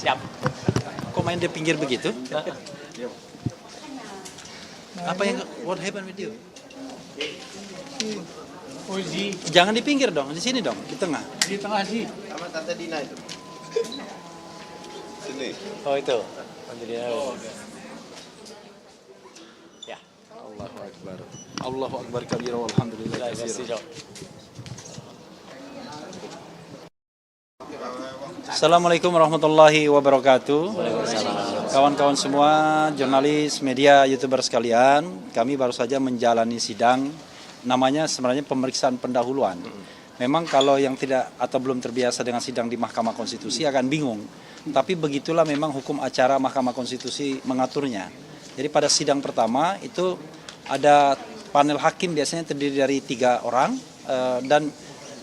Siap. Kok main di pinggir begitu? Apa yang what happened with you? Uji Jangan di pinggir dong, di sini dong, di tengah. di tengah sih. Sama Tante Dina itu. Sini. Oh itu. Jadi ya. Allahu Akbar. Allahu Akbar kabira walhamdulillah katsira. Assalamualaikum warahmatullahi wabarakatuh. Kawan-kawan semua, jurnalis, media, YouTuber sekalian, kami baru saja menjalani sidang, namanya sebenarnya pemeriksaan pendahuluan. Memang kalau yang tidak atau belum terbiasa dengan sidang di Mahkamah Konstitusi akan bingung. Tapi begitulah memang hukum acara Mahkamah Konstitusi mengaturnya. Jadi pada sidang pertama itu ada panel hakim biasanya terdiri dari 3 orang dan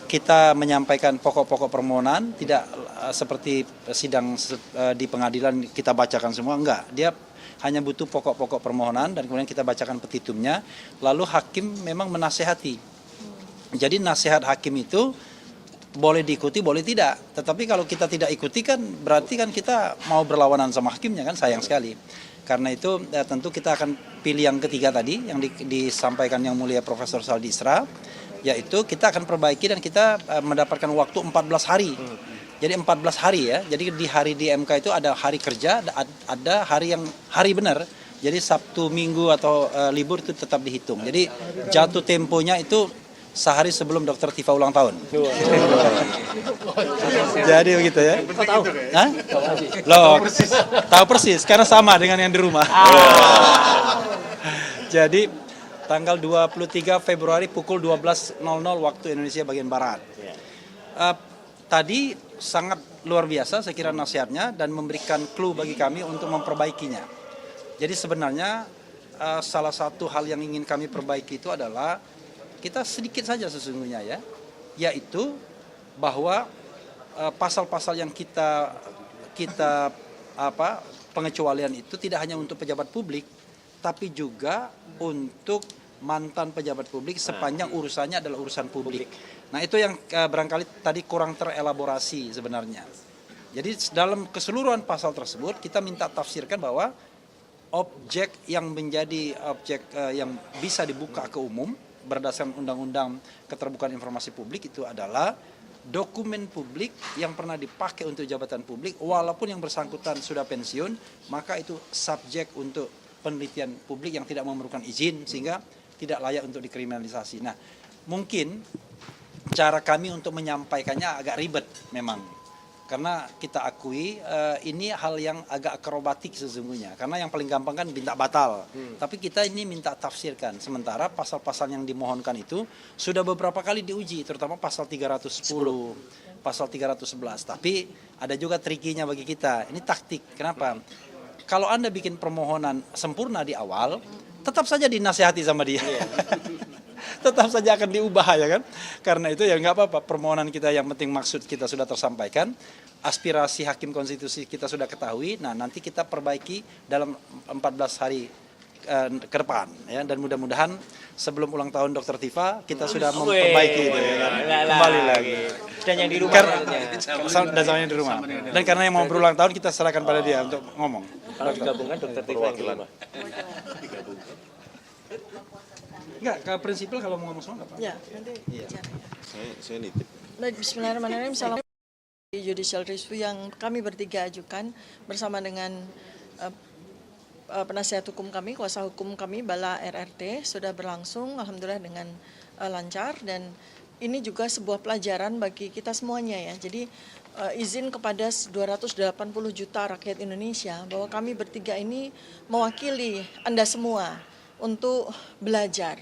kita menyampaikan pokok-pokok permohonan, tidak seperti sidang di pengadilan kita bacakan semua, enggak. Dia hanya butuh pokok-pokok permohonan dan kemudian kita bacakan petitumnya, lalu hakim memang menasehati. Jadi nasihat hakim itu boleh diikuti, boleh tidak. Tetapi kalau kita tidak ikuti kan berarti kan kita mau berlawanan sama hakimnya kan, sayang sekali. Karena itu tentu kita akan pilih yang ketiga tadi yang disampaikan Yang Mulia Profesor Saldi Isra, yaitu kita akan perbaiki dan kita mendapatkan waktu 14 hari. Jadi 14 hari ya. Jadi di hari di MK itu ada hari kerja, ada hari benar. Jadi Sabtu, Minggu atau libur itu tetap dihitung. Jadi jatuh temponya itu sehari sebelum Dr. Tifa ulang tahun. Jadi begitu ya. Tahu? Hah? Loh, tahu persis karena sama dengan yang di rumah. Jadi tanggal 23 Februari pukul 12.00 waktu Indonesia bagian Barat. Tadi sangat luar biasa saya kira nasihatnya dan memberikan clue bagi kami untuk memperbaikinya. Jadi sebenarnya salah satu hal yang ingin kami perbaiki itu adalah kita sedikit saja sesungguhnya ya, yaitu bahwa pasal-pasal yang kita pengecualian itu tidak hanya untuk pejabat publik, tapi juga untuk mantan pejabat publik sepanjang urusannya adalah urusan publik. Nah itu yang barangkali tadi kurang terelaborasi sebenarnya. Jadi dalam keseluruhan pasal tersebut kita minta tafsirkan bahwa objek yang menjadi objek yang bisa dibuka ke umum berdasarkan Undang-Undang Keterbukaan Informasi Publik itu adalah dokumen publik yang pernah dipakai untuk jabatan publik walaupun yang bersangkutan sudah pensiun, maka itu subjek untuk penelitian publik yang tidak memerlukan izin sehingga tidak layak untuk dikriminalisasi. Nah, mungkin cara kami untuk menyampaikannya agak ribet memang. Karena kita akui ini hal yang agak akrobatik sesungguhnya. Karena yang paling gampang kan minta batal. Tapi kita ini minta tafsirkan. Sementara pasal-pasal yang dimohonkan itu sudah beberapa kali diuji, terutama pasal 310, pasal 311. Tapi ada juga trikinya bagi kita. Ini taktik. Kenapa? Kalau Anda bikin permohonan sempurna di awal, tetap saja dinasihati sama dia. Tetap saja akan diubah ya kan. Karena itu ya nggak apa-apa, permohonan kita yang penting maksud kita sudah tersampaikan, aspirasi hakim konstitusi kita sudah ketahui. Nah nanti kita perbaiki dalam 14 hari ke depan ya, dan mudah-mudahan sebelum ulang tahun Dr. Tifa kita sudah memperbaiki itu ya kan. Kembali lagi. Dan yang di rumah dan sama yang di rumah. Dan karena yang mau berulang tahun kita serahkan pada dia untuk ngomong. kalau digabungkan Dr. Tifa yang di rumah. Enggak, ke prinsipil kalau mau ngomong semua enggak apa-apa. Ya, nanti Iya. Saya nitip. Baik, bismillahirrahmanirrahim. Salam judicial review yang kami bertiga ajukan bersama dengan penasihat hukum kami, kuasa hukum kami, Bala RRT, sudah berlangsung alhamdulillah dengan lancar dan ini juga sebuah pelajaran bagi kita semuanya ya. Jadi izin kepada 280 juta rakyat Indonesia bahwa kami bertiga ini mewakili Anda semua untuk belajar.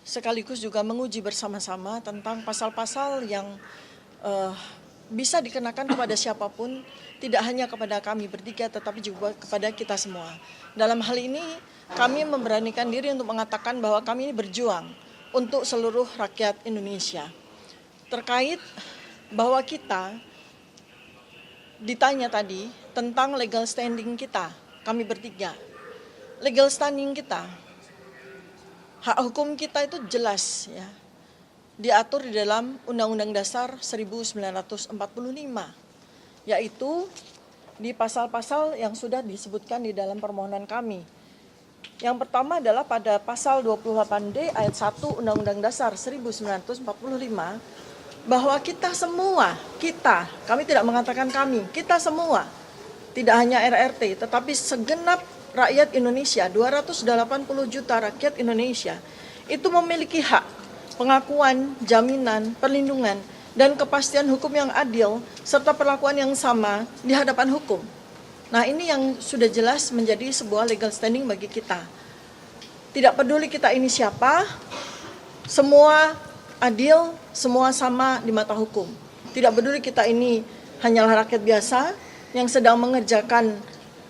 Sekaligus juga menguji bersama-sama tentang pasal-pasal yang bisa dikenakan kepada siapapun, tidak hanya kepada kami bertiga tetapi juga kepada kita semua. Dalam hal ini kami memberanikan diri untuk mengatakan bahwa kami ini berjuang untuk seluruh rakyat Indonesia. Terkait bahwa kita ditanya tadi tentang legal standing kita, kami bertiga. Legal standing kita, hak hukum kita itu jelas ya, diatur di dalam Undang-Undang Dasar 1945, yaitu di pasal-pasal yang sudah disebutkan di dalam permohonan kami. Yang pertama adalah pada pasal 28D ayat 1 Undang-Undang Dasar 1945 bahwa kita semua, kami tidak mengatakan kami, kita semua, tidak hanya RRT tetapi segenap rakyat Indonesia, 280 juta rakyat Indonesia itu memiliki hak pengakuan, jaminan, perlindungan, dan kepastian hukum yang adil, serta perlakuan yang sama di hadapan hukum. Nah, ini yang sudah jelas menjadi sebuah legal standing bagi kita. Tidak peduli kita ini siapa, semua adil, semua sama di mata hukum. Tidak peduli kita ini hanyalah rakyat biasa yang sedang mengerjakan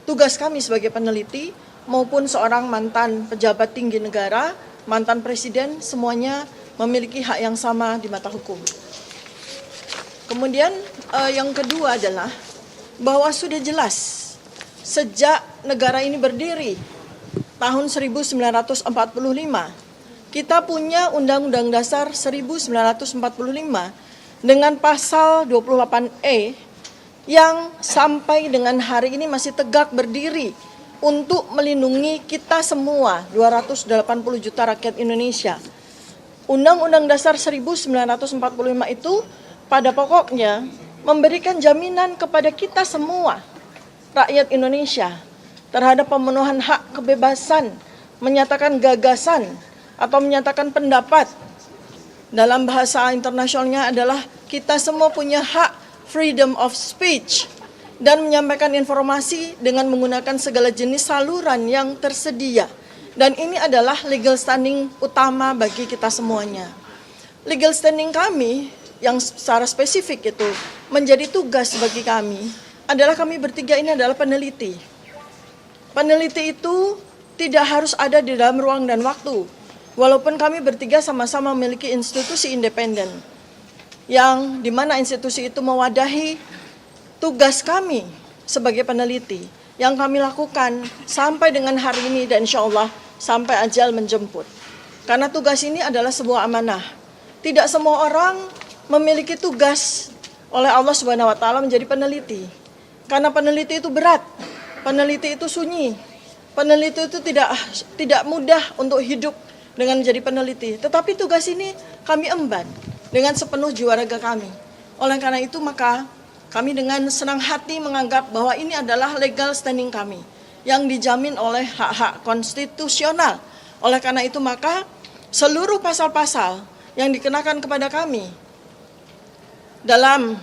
tugas kami sebagai peneliti, maupun seorang mantan pejabat tinggi negara, mantan presiden, semuanya memiliki hak yang sama di mata hukum. Kemudian yang kedua adalah bahwa sudah jelas sejak negara ini berdiri tahun 1945, kita punya Undang-Undang Dasar 1945 dengan pasal 28E yang sampai dengan hari ini masih tegak berdiri untuk melindungi kita semua 280 juta rakyat Indonesia. Undang-Undang Dasar 1945 itu pada pokoknya memberikan jaminan kepada kita semua, rakyat Indonesia, terhadap pemenuhan hak kebebasan, menyatakan gagasan, atau menyatakan pendapat. Dalam bahasa internasionalnya adalah kita semua punya hak freedom of speech, dan menyampaikan informasi dengan menggunakan segala jenis saluran yang tersedia. Dan ini adalah legal standing utama bagi kita semuanya. Legal standing kami yang secara spesifik itu menjadi tugas bagi kami adalah kami bertiga ini adalah peneliti. Peneliti itu tidak harus ada di dalam ruang dan waktu, walaupun kami bertiga sama-sama memiliki institusi independen, yang dimana institusi itu mewadahi tugas kami sebagai peneliti yang kami lakukan sampai dengan hari ini dan insya Allah sampai ajal menjemput. Karena tugas ini adalah sebuah amanah. Tidak semua orang memiliki tugas oleh Allah Subhanahu wa taala menjadi peneliti. Karena peneliti itu berat, peneliti itu sunyi, peneliti itu tidak mudah untuk hidup dengan menjadi peneliti. Tetapi tugas ini kami emban dengan sepenuh jiwa raga kami. Oleh karena itu maka kami dengan senang hati menganggap bahwa ini adalah legal standing kami yang dijamin oleh hak-hak konstitusional. Oleh karena itu maka seluruh pasal-pasal yang dikenakan kepada kami dalam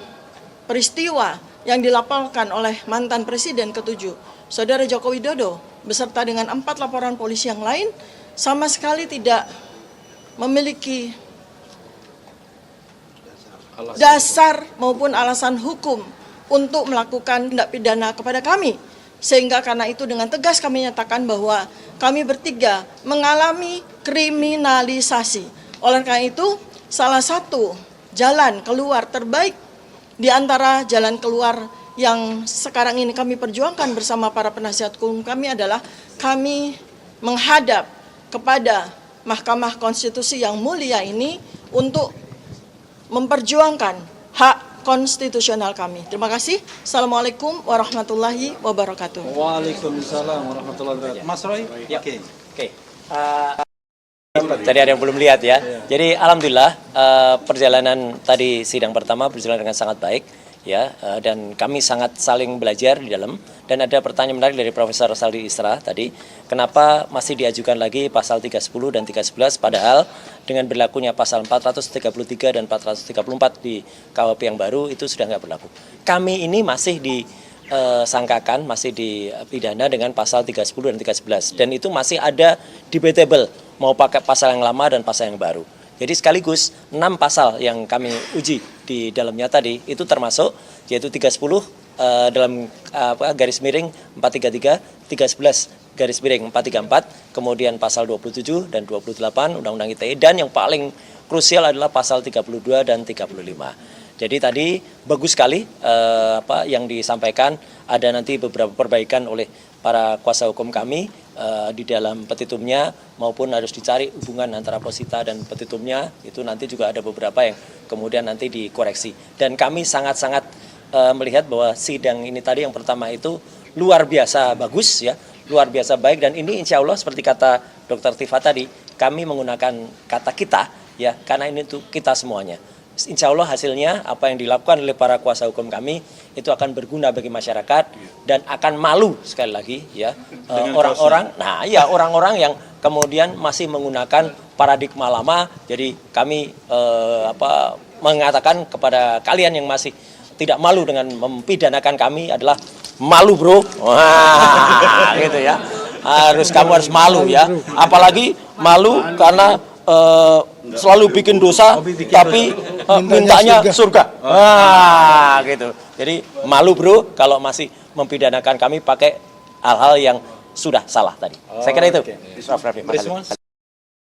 peristiwa yang dilaporkan oleh mantan Presiden ke-7, Saudara Joko Widodo, beserta dengan 4 laporan polisi yang lain, sama sekali tidak memiliki dasar maupun alasan hukum untuk melakukan tindak pidana kepada kami. Sehingga karena itu dengan tegas kami nyatakan bahwa kami bertiga mengalami kriminalisasi. Oleh karena itu, salah satu jalan keluar terbaik di antara jalan keluar yang sekarang ini kami perjuangkan bersama para penasihat hukum kami adalah kami menghadap kepada Mahkamah Konstitusi yang mulia ini untuk memperjuangkan hak konstitusional kami. Terima kasih. Assalamualaikum warahmatullahi wabarakatuh. Waalaikumsalam warahmatullahi wabarakatuh. Mas Roy? Ya. Oke. Tadi ada yang belum lihat ya. Jadi alhamdulillah perjalanan tadi sidang pertama berjalan dengan sangat baik ya, dan kami sangat saling belajar di dalam. Dan ada pertanyaan menarik dari Profesor Saldi Isra tadi, kenapa masih diajukan lagi pasal 310 dan 311 padahal dengan berlakunya pasal 433 dan 434 di KUHP yang baru itu sudah nggak berlaku. Kami ini masih disangkakan, masih dipidana dengan pasal 310 dan 311 dan itu masih ada debatable mau pakai pasal yang lama dan pasal yang baru. Jadi sekaligus 6 pasal yang kami uji di dalamnya tadi itu termasuk yaitu 310 dalam garis miring 433, 311 garis miring 434, kemudian pasal 27 dan 28 Undang-Undang ITE, dan yang paling krusial adalah pasal 32 dan 35. Jadi tadi bagus sekali yang disampaikan, ada nanti beberapa perbaikan oleh para kuasa hukum kami di dalam petitumnya, maupun harus dicari hubungan antara posita dan petitumnya, itu nanti juga ada beberapa yang kemudian nanti dikoreksi. Dan kami sangat-sangat melihat bahwa sidang ini tadi yang pertama itu luar biasa bagus ya, luar biasa baik, dan ini insya Allah seperti kata Dr. Tifa tadi, kami menggunakan kata kita ya, karena ini untuk kita semuanya. Insya Allah hasilnya apa yang dilakukan oleh para kuasa hukum kami itu akan berguna bagi masyarakat dan akan malu sekali lagi ya orang-orang, nah ya orang-orang yang kemudian masih menggunakan paradigma lama. Jadi kami mengatakan kepada kalian yang masih tidak malu dengan mempidanakan kami adalah malu bro, wah gitu ya, kamu harus malu ya, apalagi malu karena selalu bikin dosa tapi mintanya surga. Wah, gitu. Jadi malu bro kalau masih mempidanakan kami pakai hal-hal yang sudah salah tadi. Saya kira itu. Prof. Raffi, makasih.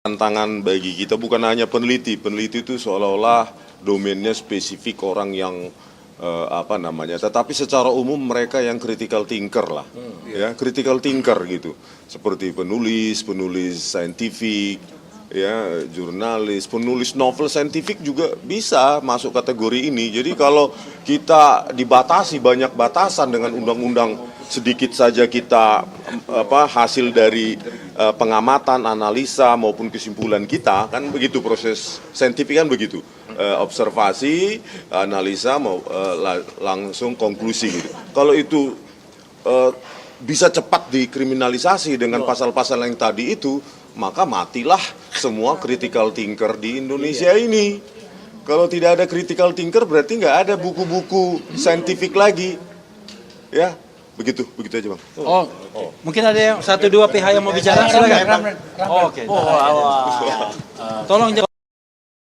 Tantangan bagi kita bukan hanya peneliti. Peneliti itu seolah-olah domainnya spesifik orang yang tetapi secara umum mereka yang critical thinker lah, ya critical thinker gitu, seperti penulis saintifik, ya jurnalis, penulis novel saintifik juga bisa masuk kategori ini. Jadi kalau kita dibatasi banyak batasan dengan undang-undang, sedikit saja kita hasil dari pengamatan, analisa maupun kesimpulan kita, kan begitu proses saintifik kan begitu, observasi, analisa langsung konklusi gitu. Kalau itu bisa cepat dikriminalisasi dengan pasal-pasal yang tadi itu, maka matilah semua critical thinker di Indonesia ini. Kalau tidak ada critical thinker berarti nggak ada buku-buku saintifik lagi, ya begitu aja bang. Mungkin ada yang 1-2 pihak yang mau bicara, silakan. Oke. Tolong jawab.